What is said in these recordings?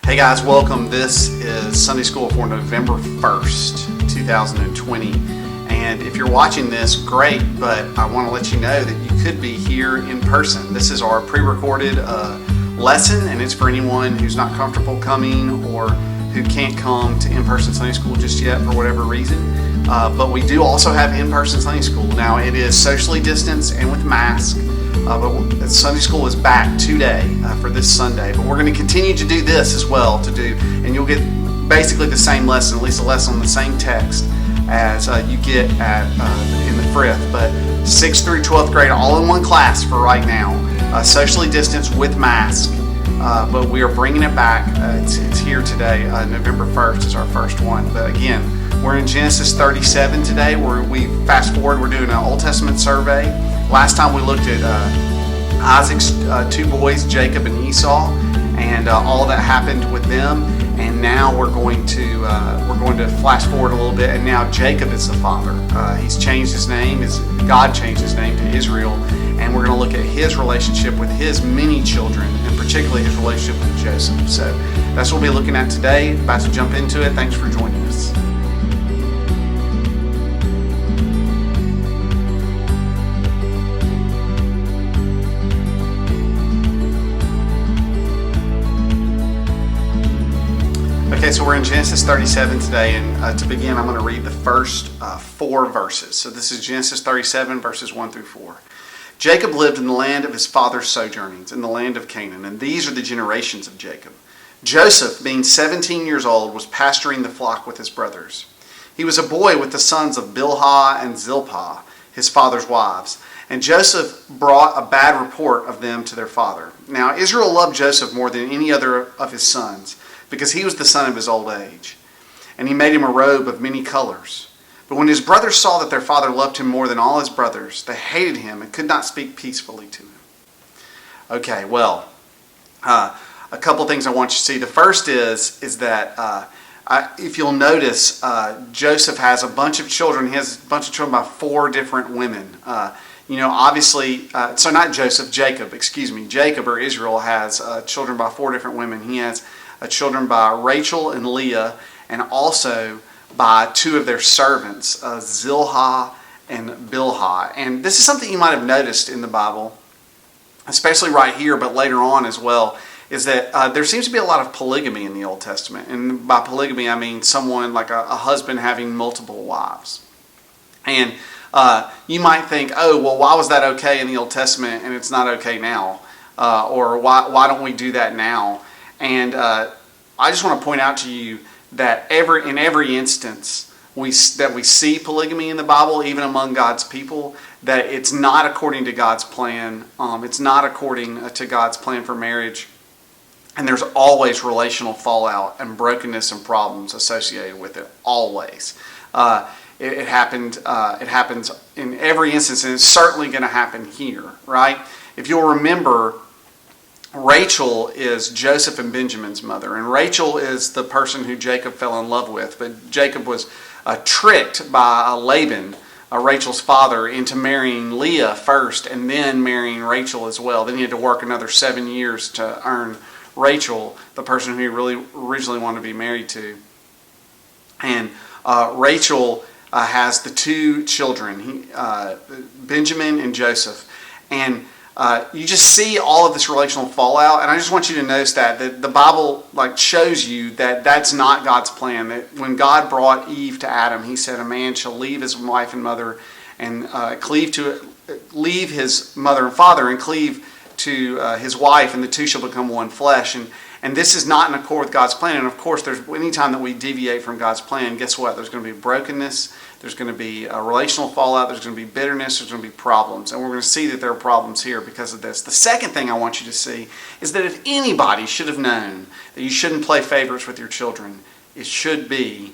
Hey guys, welcome. This is Sunday School for November 1st, 2020. And if you're watching this, great, but I want to let you know that you could be here in person. This is our pre-recorded lesson, and it's for anyone who's not comfortable coming or who can't come to in-person Sunday school just yet for whatever reason. But we do also have in-person Sunday school. Now, it is socially distanced and with masks. But Sunday school is back today for this Sunday. But we're going to continue to do this as well, and you'll get basically the same lesson, at least a lesson on the same text as you get in the Frith. But 6th through 12th grade, all in one class for right now, socially distanced with mask. But we are bringing it back. It's here today. November 1st is our first one. But again, we're in Genesis 37 today, where we fast forward. We're doing an Old Testament survey. Last time we looked at Isaac's two boys, Jacob and Esau, and all that happened with them. And now we're going to flash forward a little bit. And now Jacob is the father. He's changed his name. God changed his name to Israel. And we're going to look at his relationship with his many children, and particularly his relationship with Joseph. So that's what we'll be looking at today. About to jump into it. Thanks for joining us. Okay, so we're in Genesis 37 today, and to begin, I'm going to read the first 4 verses. So this is Genesis 37, verses 1 through 4. Jacob lived in the land of his father's sojournings, in the land of Canaan, and these are the generations of Jacob. Joseph, being 17 years old, was pasturing the flock with his brothers. He was a boy with the sons of Bilhah and Zilpah, his father's wives, and Joseph brought a bad report of them to their father. Now Israel loved Joseph more than any other of his sons, because he was the son of his old age. And he made him a robe of many colors. But when his brothers saw that their father loved him more than all his brothers, they hated him and could not speak peacefully to him. Okay, well, a couple things I want you to see. The first is that if you'll notice, Joseph has a bunch of children. He has a bunch of children by 4 different women. Obviously, so not Joseph, Jacob, Jacob or Israel has children by 4 different women. He has children by Rachel and Leah, and also by 2 of their servants, Zilpah and Bilhah. And this is something you might have noticed in the Bible, especially right here, but later on as well, is that there seems to be a lot of polygamy in the Old Testament. And by polygamy, I mean someone like a husband having multiple wives. And you might think, oh, well, why was that okay in the Old Testament and it's not okay now? Or why don't we do that now? And I just want to point out to you that in every instance that we see polygamy in the Bible, even among God's people, that it's not according to God's plan. It's not according to God's plan for marriage. And there's always relational fallout and brokenness and problems associated with it. Always. It happens in every instance, and it's certainly going to happen here, right? If you'll remember, Rachel is Joseph and Benjamin's mother, and Rachel is the person who Jacob fell in love with. But Jacob was tricked by Laban, Rachel's father, into marrying Leah first and then marrying Rachel as well. Then he had to work another 7 years to earn Rachel, the person who he really originally wanted to be married to. And Rachel has the 2 children, Benjamin and Joseph. And you just see all of this relational fallout, and I just want you to notice that the Bible shows you that that's not God's plan. That when God brought Eve to Adam, He said, "A man shall leave his wife and mother, and leave his mother and father, and cleave to his wife, and the 2 shall become one flesh." And this is not in accord with God's plan. And of course, any time that we deviate from God's plan, guess what? There's going to be brokenness. There's going to be a relational fallout. There's going to be bitterness. There's going to be problems. And we're going to see that there are problems here because of this. The second thing I want you to see is that if anybody should have known that you shouldn't play favorites with your children, it should be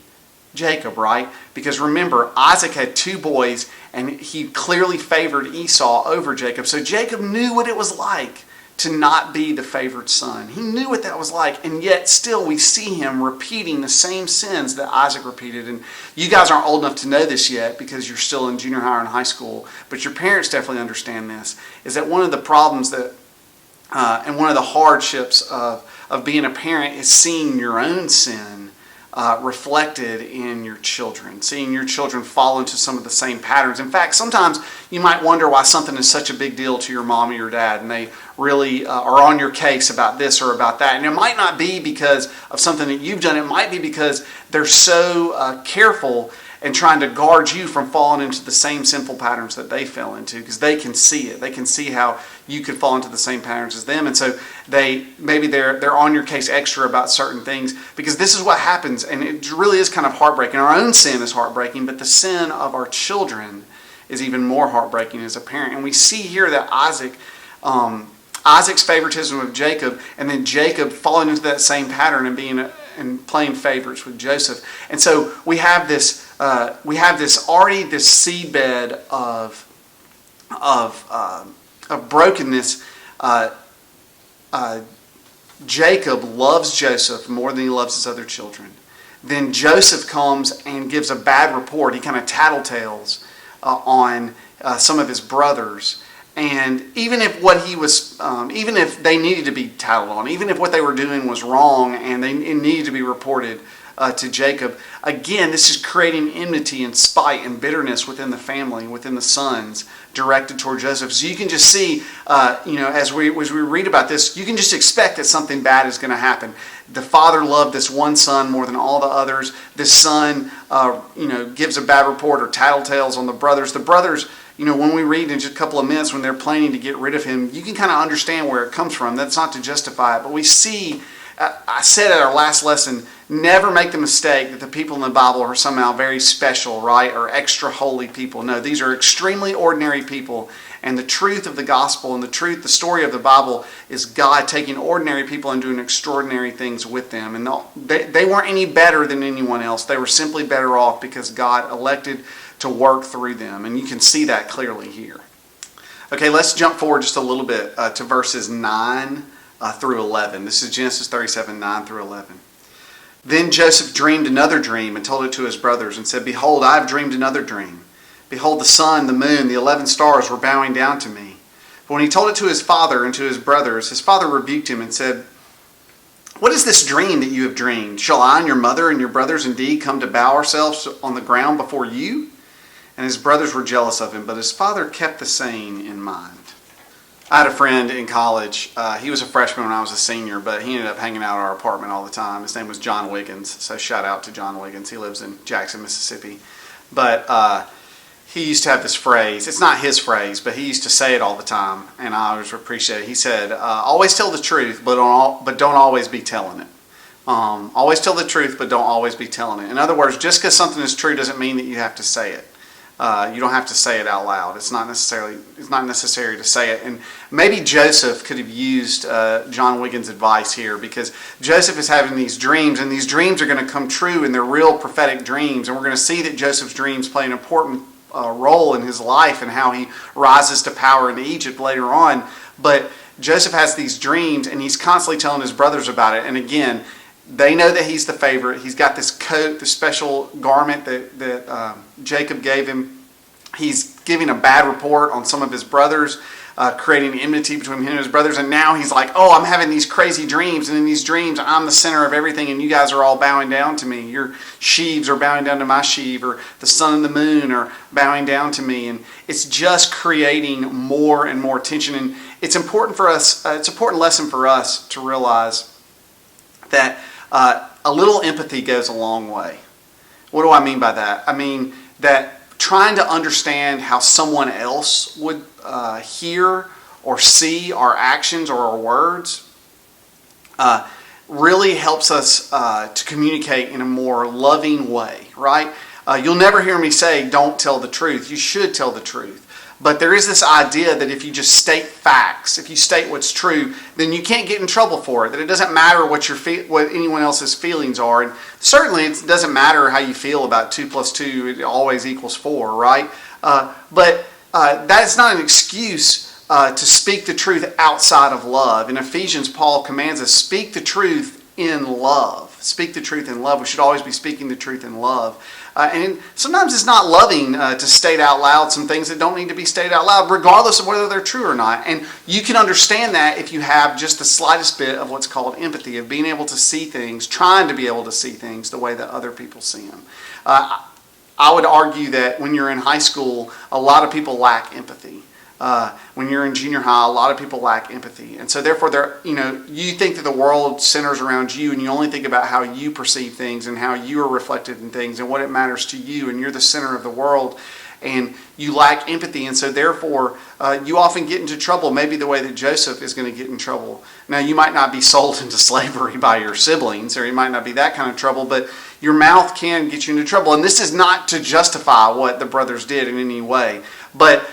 Jacob, right? Because remember, Isaac had 2 boys, and he clearly favored Esau over Jacob. So Jacob knew what it was like to not be the favored son. He knew what that was like, and yet still we see him repeating the same sins that Isaac repeated. And you guys aren't old enough to know this yet because you're still in junior high or in high school, but your parents definitely understand this, is that one of the problems that And one of the hardships of being a parent is seeing your own sin reflected in your children, seeing your children fall into some of the same patterns. In fact, sometimes you might wonder why something is such a big deal to your mom or your dad, and they really are on your case about this or about that. And it might not be because of something that you've done. It might be because they're so careful and trying to guard you from falling into the same sinful patterns that they fell into, because they can see it. They can see how you could fall into the same patterns as them, and so they're on your case extra about certain things, because this is what happens, and it really is kind of heartbreaking. Our own sin is heartbreaking, but the sin of our children is even more heartbreaking as a parent. And we see here that Isaac's favoritism of Jacob, and then Jacob falling into that same pattern and playing favorites with Joseph. And so we have this seedbed of brokenness. Jacob loves Joseph more than he loves his other children. Then Joseph comes and gives a bad report. He kind of tattletales on some of his brothers. And even if even if they needed to be tattled on, even if what they were doing was wrong and it needed to be reported to Jacob, again, this is creating enmity and spite and bitterness within the family, within the sons, directed toward Joseph. So you can just see, as we read about this, you can just expect that something bad is going to happen. The father loved this one son more than all the others. This son, gives a bad report or tattletales on the brothers. The brothers, when we read in just a couple of minutes when they're planning to get rid of him, you can kind of understand where it comes from. That's not to justify it, but we see, I said at our last lesson, never make the mistake that the people in the Bible are somehow very special, right, or extra holy people. No, these are extremely ordinary people, and the truth of the gospel and the story of the Bible is God taking ordinary people and doing extraordinary things with them. And they weren't any better than anyone else. They were simply better off because God elected to work through them, and you can see that clearly here. Okay, let's jump forward just a little bit to verses 9 through 11. This is Genesis 37, 9 through 11. Then Joseph dreamed another dream and told it to his brothers and said, "Behold, I have dreamed another dream. Behold, the sun, the moon, the 11 stars were bowing down to me." But when he told it to his father and to his brothers, his father rebuked him and said, "What is this dream that you have dreamed? Shall I and your mother and your brothers indeed come to bow ourselves on the ground before you?" And his brothers were jealous of him, but his father kept the saying in mind. I had a friend in college. He was a freshman when I was a senior, but he ended up hanging out at our apartment all the time. His name was John Wiggins, so shout out to John Wiggins. He lives in Jackson, Mississippi. But he used to have this phrase. It's not his phrase, but he used to say it all the time, and I always appreciate it. He said, "Always tell the truth, but don't always be telling it." Always tell the truth, but don't always be telling it. In other words, just because something is true doesn't mean that you have to say it. You don't have to say it out loud. It's not necessary to say it. And maybe Joseph could have used John Wiggins' advice here, because Joseph is having these dreams, and these dreams are going to come true, and they're real prophetic dreams. And we're going to see that Joseph's dreams play an important role in his life and how he rises to power in Egypt later on. But Joseph has these dreams, and he's constantly telling his brothers about it. And again, they know that he's the favorite. He's got this coat, the special garment that Jacob gave him. He's giving a bad report on some of his brothers, creating enmity between him and his brothers. And now he's like, "Oh, I'm having these crazy dreams. And in these dreams, I'm the center of everything. And you guys are all bowing down to me. Your sheaves are bowing down to my sheave. Or the sun and the moon are bowing down to me." And it's just creating more and more tension. And it's important for us, it's an important lesson for us to realize that a little empathy goes a long way. What do I mean by that? I mean that trying to understand how someone else would hear or see our actions or our words really helps us to communicate in a more loving way, right? You'll never hear me say, "Don't tell the truth." You should tell the truth. But there is this idea that if you just state facts, if you state what's true, then you can't get in trouble for it. That it doesn't matter what anyone else's feelings are. And certainly it doesn't matter how you feel about 2 + 2, it always equals 4, right? But that's not an excuse to speak the truth outside of love. In Ephesians, Paul commands us, speak the truth in love. speak the truth in love. We should always be speaking the truth in love. And sometimes it's not loving to state out loud some things that don't need to be stated out loud, regardless of whether they're true or not. And you can understand that if you have just the slightest bit of what's called empathy, of being able to see things, trying to be able to see things the way that other people see them. I would argue that when you're in high school, a lot of people lack empathy. When you're in junior high, a lot of people lack empathy. And so therefore, you think that the world centers around you, and you only think about how you perceive things and how you are reflected in things and what it matters to you, and you're the center of the world, and you lack empathy. And so therefore, you often get into trouble, maybe the way that Joseph is going to get in trouble. Now, you might not be sold into slavery by your siblings, or you might not be that kind of trouble, but your mouth can get you into trouble. And this is not to justify what the brothers did in any way, but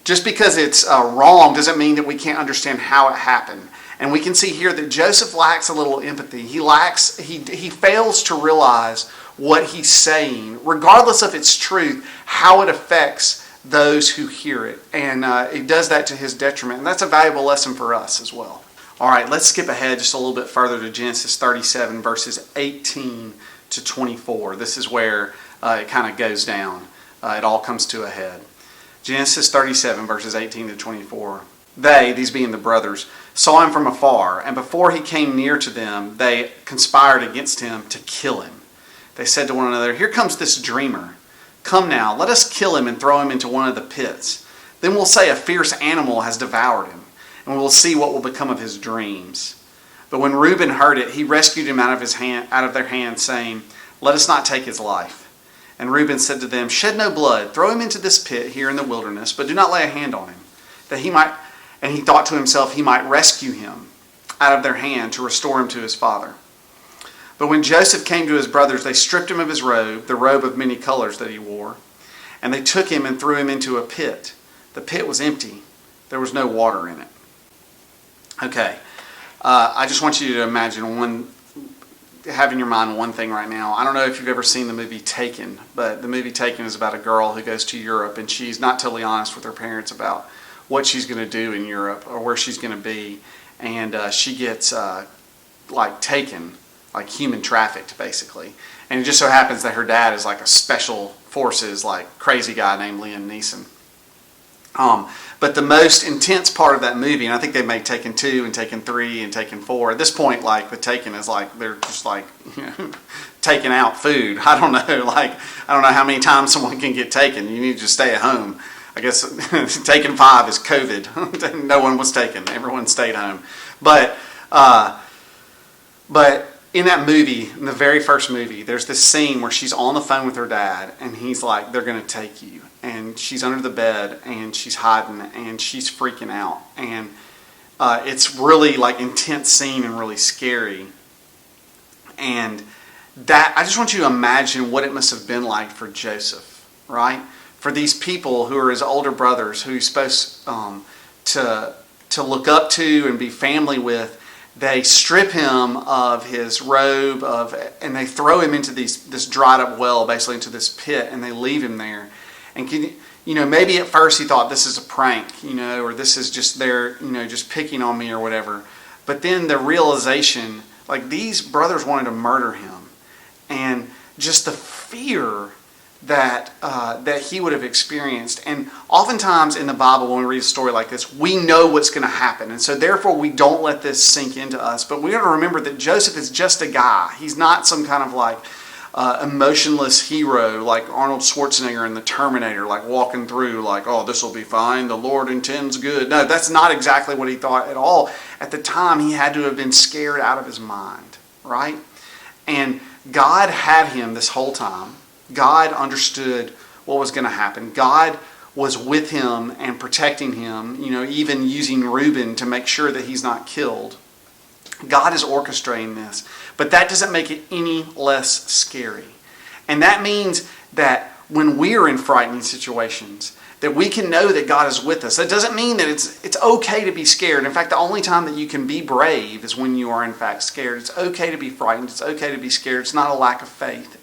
just because it's wrong doesn't mean that we can't understand how it happened. And we can see here that Joseph lacks a little empathy. He fails to realize what he's saying, regardless of its truth, how it affects those who hear it. And it does that to his detriment. And that's a valuable lesson for us as well. All right, let's skip ahead just a little bit further to Genesis 37, verses 18 to 24. This is where it kind of goes down. It all comes to a head. Genesis 37, verses 18 to 24. They, these being the brothers, saw him from afar, and before he came near to them, they conspired against him to kill him. They said to one another, "Here comes this dreamer. Come now, let us kill him and throw him into one of the pits. Then we'll say a fierce animal has devoured him, and we will see what will become of his dreams." But when Reuben heard it, he rescued him out of their hands, saying, "Let us not take his life." And Reuben said to them, "Shed no blood. Throw him into this pit here in the wilderness, but do not lay a hand on him, that he might." And he thought to himself, he might rescue him out of their hand to restore him to his father. But when Joseph came to his brothers, they stripped him of his robe, the robe of many colors that he wore, and they took him and threw him into a pit. The pit was empty. There was no water in it. Okay, I just want you to imagine have in your mind one thing right now. I don't know if you've ever seen the movie Taken, but the movie Taken is about a girl who goes to Europe, and she's not totally honest with her parents about what she's going to do in Europe or where she's going to be, and she gets taken, like human trafficked basically. And it just so happens that her dad is like a special forces crazy guy named Liam Neeson. But the most intense part of that movie, and I think they made Taken 2 and Taken 3 and Taken 4. At this point, the Taken is they're just taking out food. I don't know, I don't know how many times someone can get taken. You need to just stay at home. I guess Taken 5 is COVID. No one was taken. Everyone stayed home. But in that movie, in the very first movie, there's this scene where she's on the phone with her dad, and he's like, "They're going to take you." And she's under the bed, and she's hiding, and she's freaking out. And it's really intense scene and really scary. And that, I just want you to imagine what it must have been like for Joseph, right? For these people who are his older brothers, who he's supposed to look up to and be family with. They strip him of his robe, and they throw him into this dried up well, basically into this pit, and they leave him there. And maybe at first he thought this is a prank, or this is just just picking on me or whatever. But then the realization, these brothers wanted to murder him, and just the fear that he would have experienced. And oftentimes in the Bible, when we read a story like this, we know what's going to happen. And so therefore we don't let this sink into us. But we got to remember that Joseph is just a guy. He's not some kind of emotionless hero like Arnold Schwarzenegger in The Terminator, walking through "Oh, this will be fine. The Lord intends good." No, that's not exactly what he thought at all. At the time, he had to have been scared out of his mind, right? And God had him this whole time. God understood what was going to happen. God was with him and protecting him, even using Reuben to make sure that he's not killed. God is orchestrating this. But that doesn't make it any less scary. And that means that when we're in frightening situations, that we can know that God is with us. That doesn't mean that it's okay to be scared. In fact, the only time that you can be brave is when you are in fact scared. It's okay to be frightened. It's okay to be scared. It's not a lack of faith.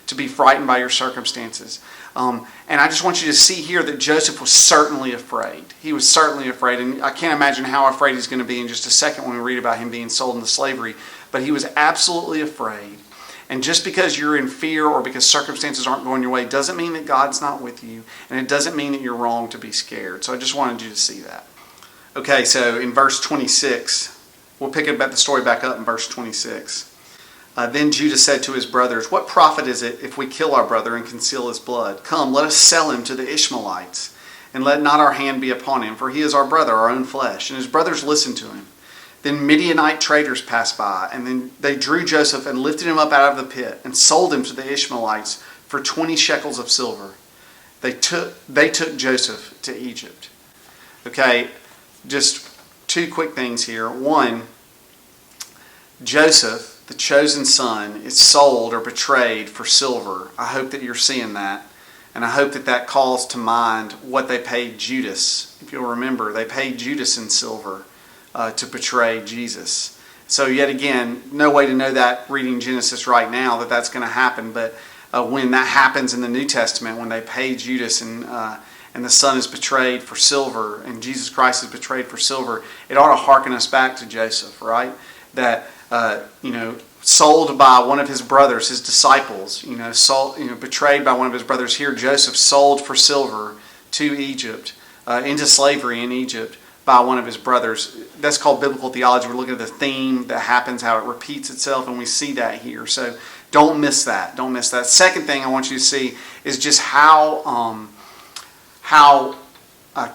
To be frightened by your circumstances. And I just want you to see here that Joseph was certainly afraid. He was certainly afraid. And I can't imagine how afraid he's going to be in just a second when we read about him being sold into slavery. but he was absolutely afraid. And just because you're in fear or because circumstances aren't going your way doesn't mean that God's not with you, and it doesn't mean that you're wrong to be scared. So I just wanted you to see that. Okay, so in verse 26, we'll pick the story back up in verse 26. Then Judah said to his brothers, "What profit is it if we kill our brother and conceal his blood? Come, let us sell him to the Ishmaelites, and let not our hand be upon him, for he is our brother, our own flesh." And his brothers listened to him. Then Midianite traders passed by, and then they drew Joseph and lifted him up out of the pit and sold him to the Ishmaelites for 20 shekels of silver. They took Joseph to Egypt. Okay, just two quick things here. One, Joseph, the chosen son, is sold or betrayed for silver. I hope that you're seeing that. And I hope that that calls to mind what they paid Judas. If you'll remember, they paid Judas in silver to betray Jesus. So yet again, no way to know that reading Genesis right now that that's going to happen. But when that happens in the New Testament, when they pay Judas and the Son is betrayed for silver and Jesus Christ is betrayed for silver, it ought to hearken us back to Joseph, right? That sold by one of his brothers, his disciples, betrayed by one of his brothers. Here, Joseph sold for silver to Egypt, into slavery in Egypt by one of his brothers. That's called biblical theology. We're looking at the theme that happens, how it repeats itself, and we see that here. So don't miss that. Don't miss that. Second thing I want you to see is just how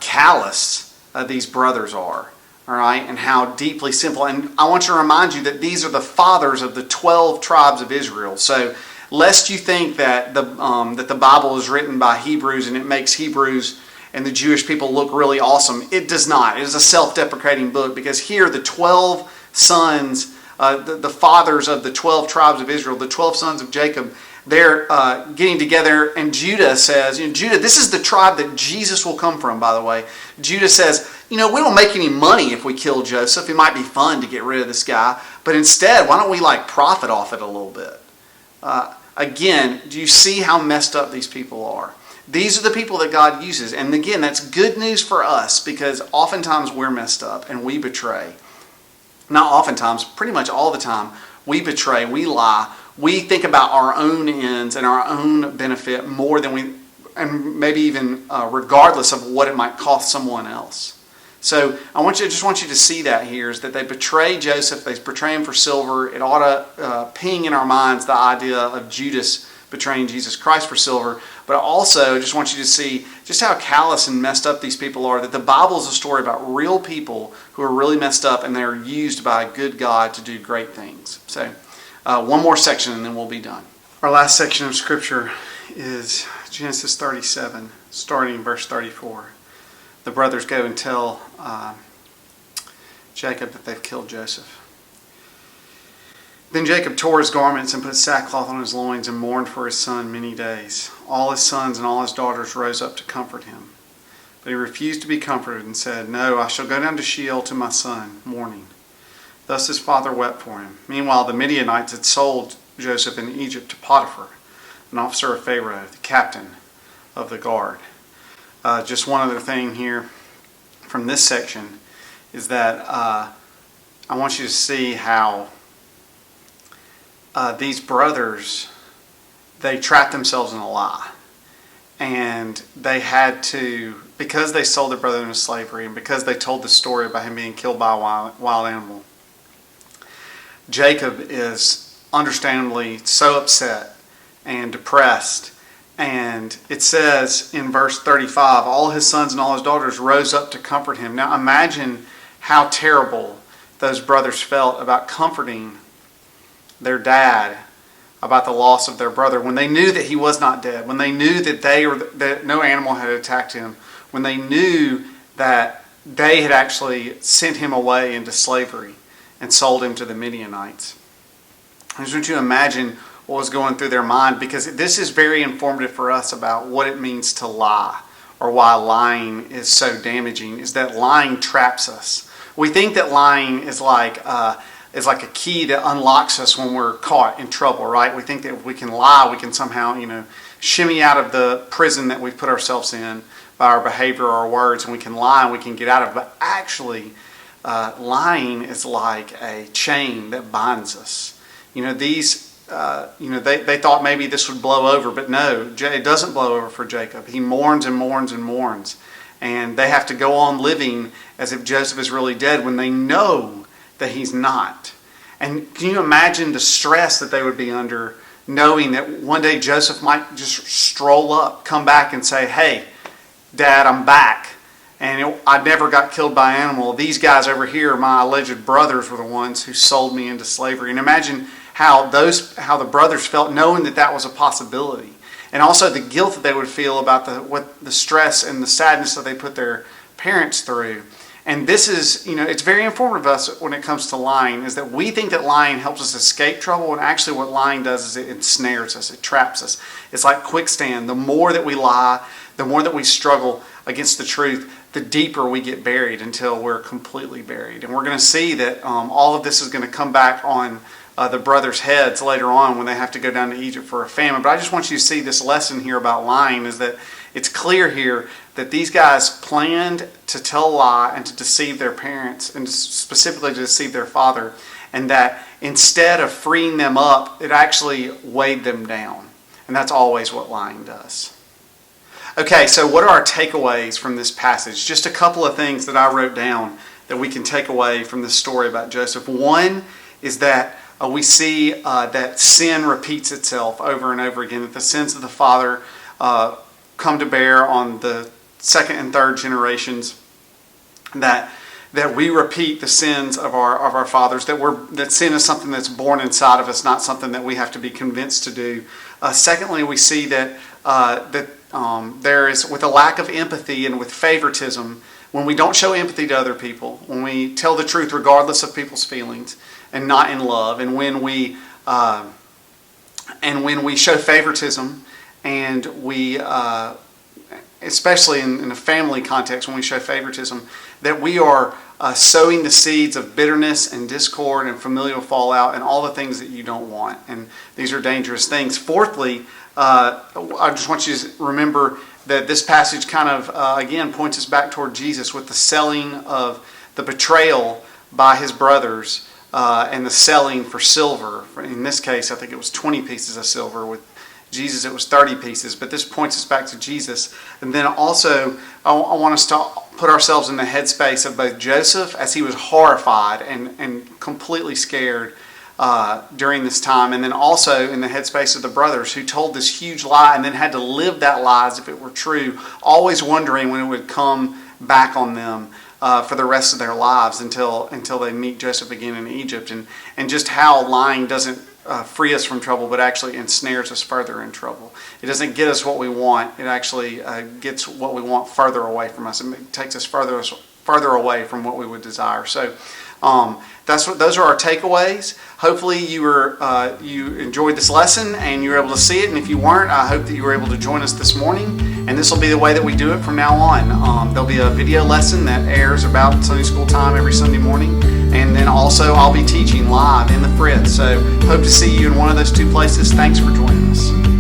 callous these brothers are. All right, and how deeply simple. And I want to remind you that these are the fathers of the 12 tribes of Israel. So, lest you think that the Bible is written by Hebrews and it makes Hebrews and the Jewish people look really awesome, it does not. It is a self-deprecating book, because here the 12 sons, the fathers of the 12 tribes of Israel, the 12 sons of Jacob, they're getting together, and Judah says, Judah, this is the tribe that Jesus will come from, by the way. Judah says, we don't make any money if we kill Joseph. It might be fun to get rid of this guy, but instead, why don't we profit off it a little bit? Again, do you see how messed up these people are? These are the people that God uses. And again, that's good news for us, because oftentimes we're messed up and we betray. Not oftentimes, pretty much all the time, we betray, we lie. We think about our own ends and our own benefit more than and maybe even regardless of what it might cost someone else. So I just want you to see that here, is that they betray Joseph, they betray him for silver. It ought to ping in our minds the idea of Judas betraying Jesus Christ for silver. But also, I just want you to see just how callous and messed up these people are, that the Bible is a story about real people who are really messed up, and they're used by a good God to do great things. So one more section and then we'll be done. Our last section of Scripture is Genesis 37, starting verse 34. The brothers go and tell Jacob that they've killed Joseph. Then Jacob tore his garments and put sackcloth on his loins and mourned for his son many days. All his sons and all his daughters rose up to comfort him. But he refused to be comforted and said, "No, I shall go down to Sheol to my son, mourning." Thus his father wept for him. Meanwhile, the Midianites had sold Joseph in Egypt to Potiphar, an officer of Pharaoh, the captain of the guard. Just one other thing here from this section is that I want you to see how these brothers, they trapped themselves in a lie. And they had to, because they sold their brother into slavery and because they told the story about him being killed by a wild animal, Jacob is understandably so upset and depressed. And it says in verse 35, all his sons and all his daughters rose up to comfort him. Now imagine how terrible those brothers felt about comforting their dad about the loss of their brother, when they knew that he was not dead, when they knew that that no animal had attacked him, when they knew that they had actually sent him away into slavery and sold him to the Midianites. I just want you to imagine what was going through their mind, because this is very informative for us about what it means to lie, or why lying is so damaging, is that lying traps us. We think that lying is like a key that unlocks us when we're caught in trouble, right? We think that if we can lie, we can somehow, shimmy out of the prison that we've put ourselves in by our behavior or our words, and we can lie and we can get out of it. But actually, lying is like a chain that binds us. They thought maybe this would blow over, but no, it doesn't blow over for Jacob. He mourns and mourns and mourns. And they have to go on living as if Joseph is really dead when they know that he's not. And can you imagine the stress that they would be under, knowing that one day Joseph might just stroll up, come back and say, "Hey, Dad, I'm back. And I never got killed by an animal. These guys over here, my alleged brothers, were the ones who sold me into slavery." And imagine how the brothers felt knowing that was a possibility. And also the guilt that they would feel about the stress and the sadness that they put their parents through. And this is, it's very informative of us when it comes to lying, is that we think that lying helps us escape trouble, and actually what lying does is it ensnares us, it traps us. It's like quicksand. The more that we lie, the more that we struggle against the truth, the deeper we get buried until we're completely buried. And we're going to see that all of this is going to come back on the brothers' heads later on when they have to go down to Egypt for a famine. But I just want you to see this lesson here about lying, is that it's clear here that these guys planned to tell a lie and to deceive their parents, and specifically to deceive their father, and that instead of freeing them up, it actually weighed them down. And that's always what lying does. Okay, so what are our takeaways from this passage? Just a couple of things that I wrote down that we can take away from this story about Joseph. One is that we see that sin repeats itself over and over again, that the sins of the father come to bear on the second and third generations, that we repeat the sins of our fathers, that sin is something that's born inside of us, not something that we have to be convinced to do. Secondly, we see that there is, with a lack of empathy and with favoritism, when we don't show empathy to other people, when we tell the truth regardless of people's feelings and not in love, and when we show favoritism, and we especially in a family context, when we show favoritism, that we are sowing the seeds of bitterness and discord and familial fallout and all the things that you don't want. And these are dangerous things. Fourthly, I just want you to remember that this passage kind of, again, points us back toward Jesus with the selling of the betrayal by his brothers and the selling for silver. In this case, I think it was 20 pieces of silver. With Jesus, it was 30 pieces. But this points us back to Jesus. And then also, I want us to put ourselves in the headspace of both Joseph, as he was horrified and completely scared during this time, and then also in the headspace of the brothers who told this huge lie and then had to live that lie as if it were true, always wondering when it would come back on them for the rest of their lives until they meet Joseph again in Egypt, and just how lying doesn't free us from trouble, but actually ensnares us further in trouble. It doesn't get us what we want. It actually gets what we want further away from us. It takes us further away from what we would desire. So those are our takeaways. Hopefully you enjoyed this lesson and you were able to see it. And if you weren't, I hope that you were able to join us this morning. And this will be the way that we do it from now on. There'll be a video lesson that airs about Sunday school time every Sunday morning. And then also I'll be teaching live in the Frith. So hope to see you in one of those two places. Thanks for joining us.